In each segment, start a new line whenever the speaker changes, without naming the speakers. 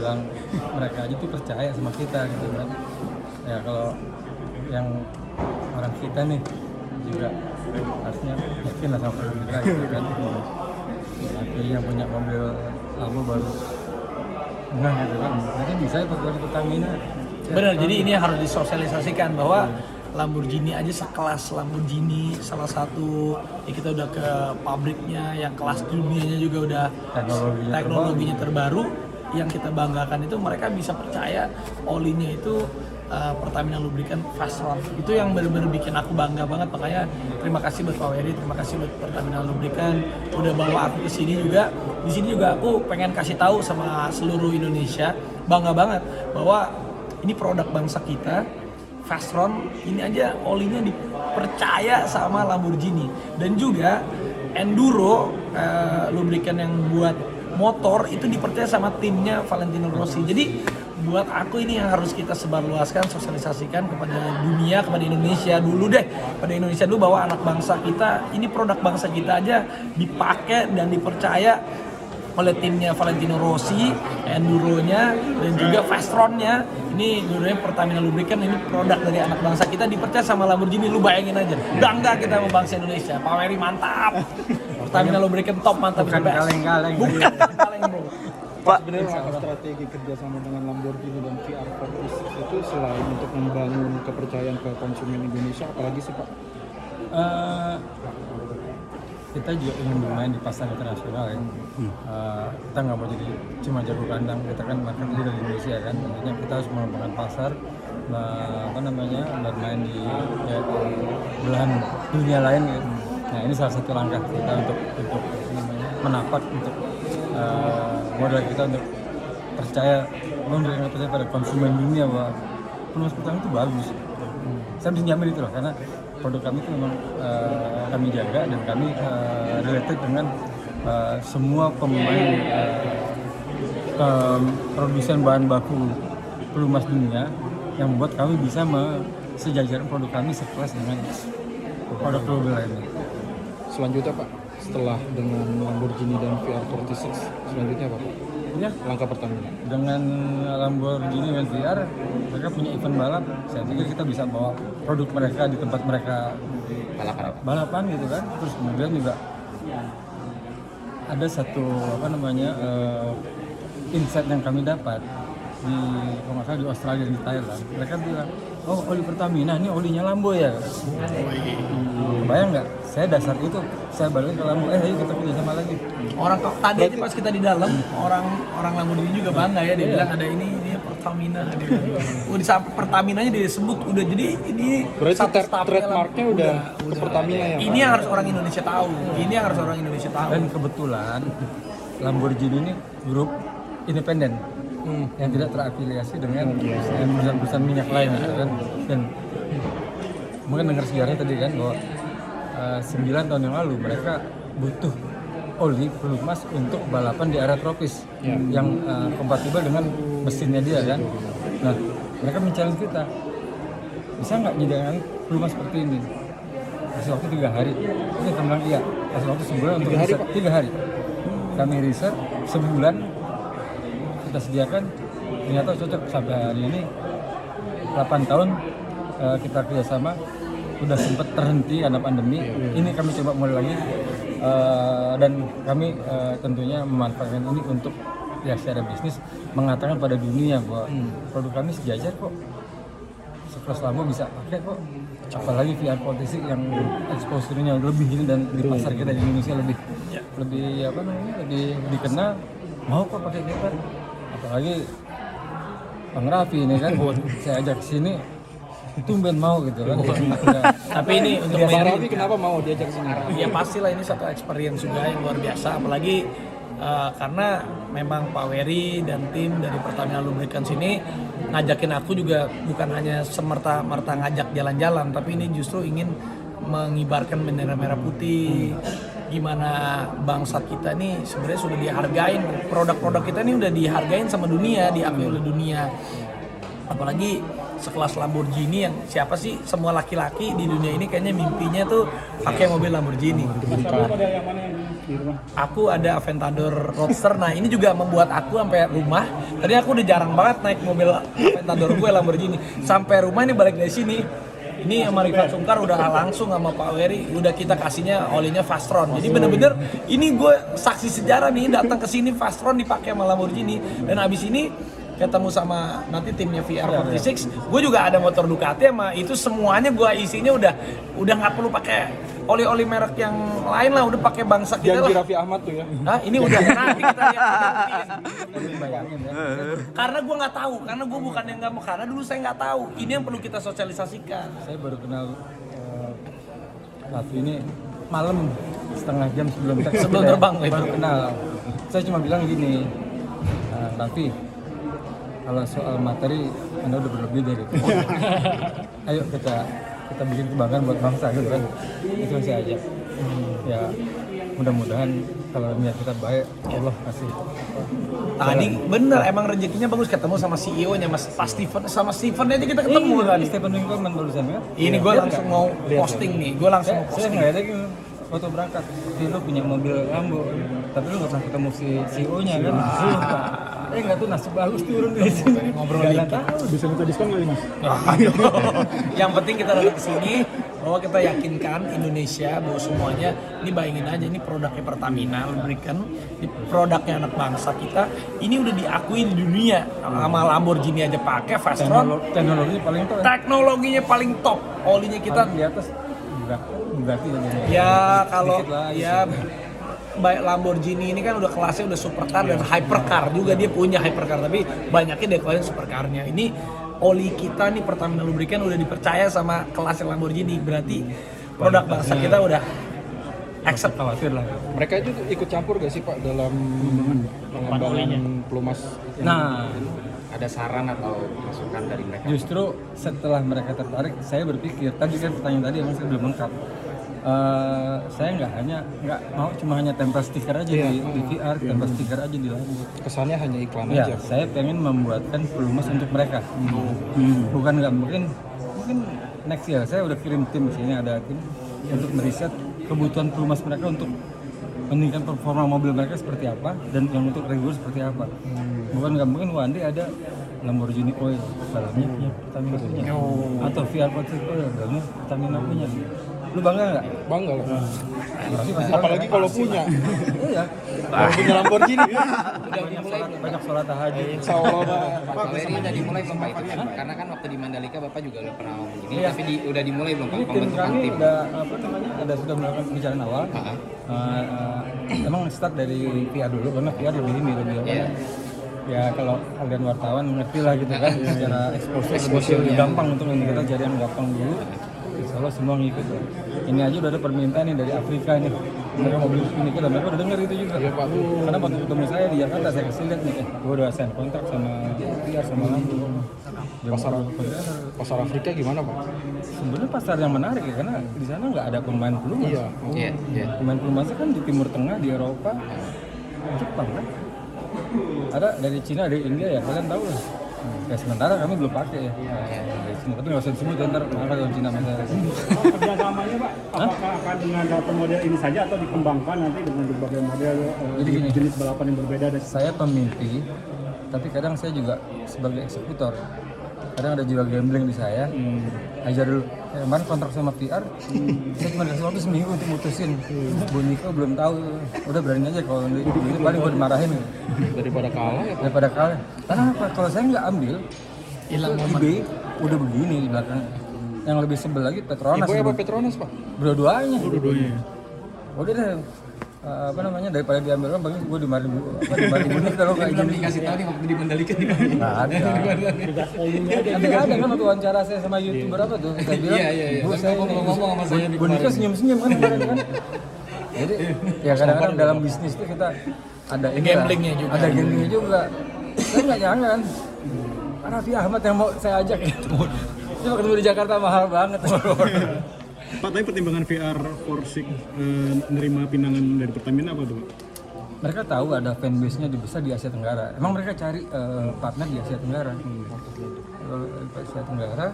bilang mereka aja tuh percaya sama kita gitu kan. Ya kalau yang orang kita nih juga harusnya yakin lah sama produk kita gitu kan. Akhirnya yang punya mobil Lambo baru enggak gitu kan, nanti bisa pakai Pertamina.
Benar, jadi ini harus disosialisasikan bahwa Lamborghini aja sekelas Lamborghini, salah satu ya kita udah ke pabriknya yang kelas dunianya juga udah teknologinya terbaru. Yang kita banggakan itu mereka bisa percaya olinya itu Pertamina Lubricant Fastron. Itu yang benar-benar bikin aku bangga banget. Makanya terima kasih buat Pak Wery, terima kasih buat Pertamina Lubricant udah bawa aku ke sini juga. Di sini juga aku pengen kasih tahu sama seluruh Indonesia, bangga banget bahwa ini produk bangsa kita. Fastron ini aja olinya dipercaya sama Lamborghini, dan juga Enduro lubrikan yang buat motor itu dipercaya sama timnya Valentino Rossi. Jadi buat aku ini yang harus kita sebarluaskan, sosialisasikan kepada dunia, kepada Indonesia dulu deh, pada Indonesia dulu, bahwa anak bangsa kita ini, produk bangsa kita aja dipakai dan dipercaya oleh timnya Valentino Rossi, Enduronya, dan juga Fastronnya. Ini dulunya Pertamina Lubricant, ini produk dari anak bangsa kita dipercaya sama Lamborghini. Lu bayangin aja, bangga kita sama bangsa Indonesia. Pak Wery mantap, Pertamina Lubricant top, mantap.
Bukan kaleng-kaleng.
Bukan kaleng bro.
Pak, sebenarnya apa strategi kerjasama dengan Lamborghini dan VR46 itu selain untuk membangun kepercayaan ke konsumen Indonesia, apalagi sih Pak?
Kita juga ingin bermain di pasar internasional ya. Kita nggak mau jadi cuma jago kandang, kita kan market leader di Indonesia kan. Tentunya kita harus mengembangkan pasar, bermain di belahan dunia lain ya. Nah ini salah satu langkah kita untuk menapak untuk modal kita untuk memberikan percaya pada konsumen dunia bahwa pelumas pertama itu bagus. Saya bisa jamin itu loh, karena produk kami itu memang kami jaga, dan kami related dengan semua pemain produsen bahan baku pelumas dunia, yang membuat kami bisa sejajaran produk kami sekelas dengan produk global lainnya.
Selanjutnya Pak, setelah dengan Lamborghini dan VR46, selanjutnya apa Pak?
Ya,
Langkah Pertamina.
dengan Lamborghini dan VR, mereka punya event balap. Saya pikir kita bisa bawa produk mereka di tempat mereka balapan gitu kan. Terus kemudian juga ada satu insight yang kami dapat di kalau nggak salah di Australia dan di Thailand. Mereka bilang, oh oli Pertamina ini olinya Lambo ya. Bayang nggak? Saya dasar itu saya balik ke Lambo, ayo kita kerja sama lagi.
Orang tadi aja pas kita di dalam, orang Lamborghini juga bangga ya, dia bilang ada ini Pertamina. Udah sampai Pertaminanya disebut, udah jadi ini
Berarti trademarknya udah Pertamina ya Pak?
Ini yang harus orang Indonesia tahu. Ini yang harus orang Indonesia tahu.
Dan kebetulan Lamborghini ini grup independen yang tidak terafiliasi dengan perusahaan-perusahaan minyak lain gitu kan. Dan mungkin dengar sejarahnya tadi kan bahwa 9 tahun yang lalu mereka butuh oli pelumas untuk balapan di area tropis yang kompatibel dengan mesinnya dia kan. Nah mereka men-challenge kita, bisa nggak nyediakan pelumas seperti ini? Kasih waktu 3 hari. Oke, kita bilang iya. Kasih waktu sebulan untuk riset. 3 hari. Kami riset sebulan, kita sediakan, ternyata cocok. Sampai hari ini 8 tahun kita kerjasama, udah sempat terhenti karena pandemi. Ini kami coba mulai lagi, dan kami tentunya memanfaatkan ini untuk ya secara bisnis mengatakan pada dunia bahwa produk kami sejajar kok, sekelas Lambo bisa pakai kok. Apalagi VR46 yang exposure-nya lebih ini, dan di pasar kita di Indonesia lebih dikenal, mau kok pakai kita. Apalagi Bang Raffi ini kan, saya ajak sini tumben mau gitu kan.
Tapi ini untuk
Bang Raffi kenapa mau diajak sini?
Ya pastilah ini satu experience juga yang luar biasa, apalagi karena memang Pak Wery dan tim dari Pertamina Lubricants sini ngajakin aku juga bukan hanya semerta-merta ngajak jalan-jalan, tapi ini justru ingin mengibarkan bendera merah putih. Gimana bangsa kita nih sebenarnya sudah dihargain, produk-produk kita ini udah dihargain sama dunia, diakui oleh dunia. Apalagi sekelas Lamborghini, yang siapa sih, semua laki-laki di dunia ini kayaknya mimpinya tuh pakai mobil Lamborghini.
di rumah?
Aku ada Aventador Roadster. Nah ini juga membuat aku sampai rumah. Tadi aku udah jarang banget naik mobil Aventador gue Lamborghini. Sampai rumah ini balik dari sini. Ini sama Rifat Sungkar udah langsung sama Pak Wery udah kita kasihnya olinya Fastron. Jadi bener-bener ini gue saksi sejarah nih datang ke sini Fastron dipakai sama Lamborghini dan abis ini ketemu sama nanti timnya VR46. Gue juga ada motor Ducati sama itu semuanya gue isinya udah nggak perlu pakai oli-oli merek yang lain lah, udah pakai bangsa kita
Janji
lah.
Raffi Ahmad tuh ya.
Nah, ini udah nanti kita lihat.
Bayangin ya.
Karena gue nggak tahu, karena gue bukan yang nggak mau, karena dulu saya nggak tahu. Ini yang perlu kita sosialisasikan.
Saya baru kenal Raffi ini malam setengah jam sebelum
Sebelum terbang,
baru kenal. Saya cuma bilang gini, Raffi, kalau soal materi Anda udah berlebih dari itu. Ayo kita bikin kebanggaan buat bangsa gitu kan. Itu masih aja. Ya mudah-mudahan kalau niat kita baik, Allah kasih.
Tadi bener, emang rezekinya bagus ketemu sama CEO-nya Mas Steven, sama Steven aja kita ketemu tadi.
Stephen Winkleman barusan kan.
Ini gue langsung mau posting nih, gue langsung mau
Saya
posting.
nggak ada foto berangkat. Lu punya mobil Lambo, tapi lu nggak pernah ketemu si CEO-nya kan. Nggak tuh nasib bagus turun dari sini.
Ngobrol
Nggak
dikit.
tahu.
Bisa minta diskon nggak Mas?
Yang penting kita datang ke sini bahwa kita yakinkan Indonesia bahwa semuanya ini bayangin aja ini produknya Pertamina Lubrican, ini produknya anak bangsa kita, ini udah diakui di dunia sama Lamborghini aja pakai Fastron,
Teknologinya paling top.
teknologinya paling top, olinya kita
Paling di atas Bugatti aja.
ya kalau
Dikit lah,
ya baik Lamborghini ini kan udah kelasnya udah supercar dan hypercar juga, dia punya hypercar tapi banyaknya dekoin supercarnya. Ini oli kita nih Pertamina Lubrican udah dipercaya sama kelas Lamborghini, berarti produk bangsa kita udah accept.
Khawatir lah.
Mereka itu ikut campur gak sih Pak dalam pengembangan pelumas?
Nah,
Ada saran atau masukan dari mereka?
justru setelah mereka tertarik, saya berpikir tadi kan pertanyaan tadi emang saya belum lengkap. Saya nggak mau cuma hanya tempel stiker aja di VR, tempel stiker aja di Lambo.
Kesannya hanya iklan
Ya,
aja.
saya pengen membuatkan pelumas untuk mereka. Bukan nggak mungkin next year saya udah kirim tim sini, ada tim untuk meriset kebutuhan pelumas mereka untuk meningkatkan performa mobil mereka seperti apa dan yang untuk reguler seperti apa. Bukan nggak mungkin one day ada Lamborghini Oil dalamnya punya Pertamina punya, atau VR46 Oil dalamnya Pertamina punya. Lu bangga nggak?
Bangga lah.
Pasti bangga.
Apalagi kalau punya.
Iya.
Kalau punya Lamborghini.
Banyak sholat tahajud.
Insya Allah
Pak Wery udah dimulai belum Pak itu? Karena kan waktu di Mandalika Bapak juga udah pernah ngomong ini, tapi udah dimulai belum Pak
Ini tim
pembentukan
kami
tim?
udah sudah melakukan pembicaraan awal. Emang start dari VR dulu karena VR lebih apa ya? Ya kalau kalian wartawan mengerti lah gitu kan secara exposure lebih gampang untuk ini, kita cari yang gampang dulu. Insya Allah semua ngikut lah. Ini aja udah ada permintaan nih dari Afrika nih. Mereka mau beli ini dan mereka udah denger itu juga. Karena waktu ketemu saya di Jakarta saya kasih lihat nih, gue udah sign kontrak sama VR sama Lambo.
Pasar Afrika gimana Pak?
Sebenarnya pasar yang menarik ya karena di sana nggak ada pemain pelumas.
Iya.
Pemain pelumasnya kan di Timur Tengah, di Eropa, Jepang kan. Ada dari Cina, dari India ya kalian tahu lah. Ya sementara kami belum pakai ya. Dari Cina, tapi nggak usah disebut ntar marah kalau Cina masalah.
Kerjasamanya Pak, apakah akan dengan satu model ini saja atau dikembangkan nanti dengan berbagai model
Jadi gini,
jenis balapan yang berbeda dan
saya pemimpi, tapi kadang saya juga sebagai eksekutor. Kadang ada jiwa gambling di saya. Ajar dulu. Kemarin kontrak sama VR, saya cuma dikasih waktu seminggu untuk mutusin. Bu Niko belum tahu, udah berani aja kalau ini paling gue dimarahin.
Daripada kalah ya.
Daripada kalah. Karena apa? Kalau saya nggak ambil,
Hilang
itu
momen.
eBay udah begini di belakang. Yang lebih sebel lagi Petronas.
Ibu apa Petronas Pak?
Dua-duanya. Udah deh. Daripada diambil orang bagus gue dimarahin Bu kalau kayak
Belum
gini.
dikasih tahu nih waktu di Mandalika di mana?
Nggak ada. Nanti ada kan waktu wawancara saya sama YouTuber apa tuh, saya bilang,
Iya.
Bu saya
Ngomong sama saya di
Bu Nika senyum-senyum kan kemarin kan. Jadi ya kadang-kadang dalam bisnis tuh kita ada ini lah,
Gamblingnya juga.
ada gamblingnya juga. Saya nggak nyangka kan, Raffi Ahmad yang mau saya ajak gitu. Cuma ketemu di Jakarta mahal banget.
Pak, tapi pertimbangan VR46 nerima pinangan dari Pertamina apa tuh Pak?
Mereka tahu ada fanbase-nya di besar di Asia Tenggara. Emang mereka cari partner di Asia Tenggara. Kalau di Asia Tenggara,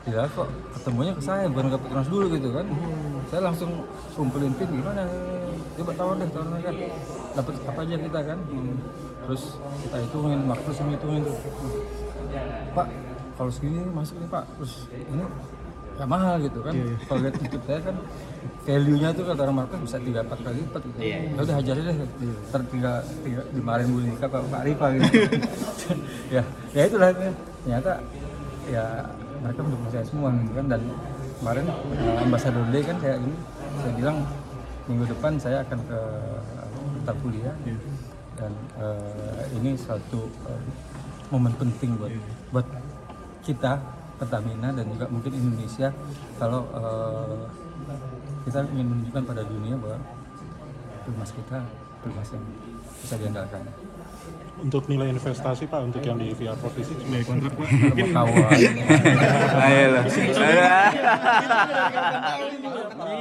ya kok ketemunya ke saya bukan ke Petronas dulu gitu kan. Saya langsung kumpulin tim gimana, coba tawar kan dapat apa aja kita kan. Terus kita hitungin, Markus sama hitungin tuh, Pak kalau segini masuk nih Pak, terus ini gak mahal gitu kan. Kalau lihat YouTube saya kan value-nya tuh kata orang Markus bisa 3-4 kali lipat gitu. Ya udah hajar deh, ntar tiga dimarahin Bu Nika Pak Rifa gitu. ya itulah ternyata ya mereka mendukung saya semua gitu kan. Dan kemarin Ambassador Day kan saya bilang minggu depan saya akan ke Mata Kuliah dan ini suatu momen penting buat kita Pertamina dan juga mungkin Indonesia kalau kita ingin menunjukkan pada dunia bahwa pelumas kita pelumas yang bisa diandalkan.
Untuk nilai investasi Pak untuk yang di VR46
Nilai kontrak Pak.
Kawan.
Ayolah.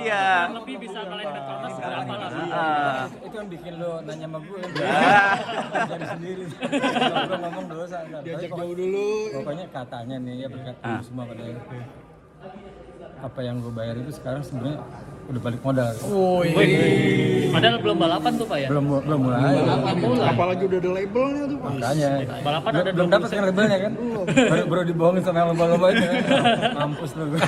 Iya.
Lebih bisa kalian Petronas berapa lah?
Itu yang bikin lo nanya sama gue kan. Jadi sendiri. Gue ngomong dosa.
Diajak jauh dulu.
Pokoknya katanya nih ya berkat semua katanya. Apa yang gue bayar itu sekarang sebenarnya udah balik modal.
Padahal belum balapan tuh Pak ya?
Belum mulai.
Apalagi udah ada labelnya tuh Pak.
Makanya.
Balapan ada
Belum dapat kan labelnya kan. Baru dibohongin sama yang lomba-lomba itu. Mampus lo gue.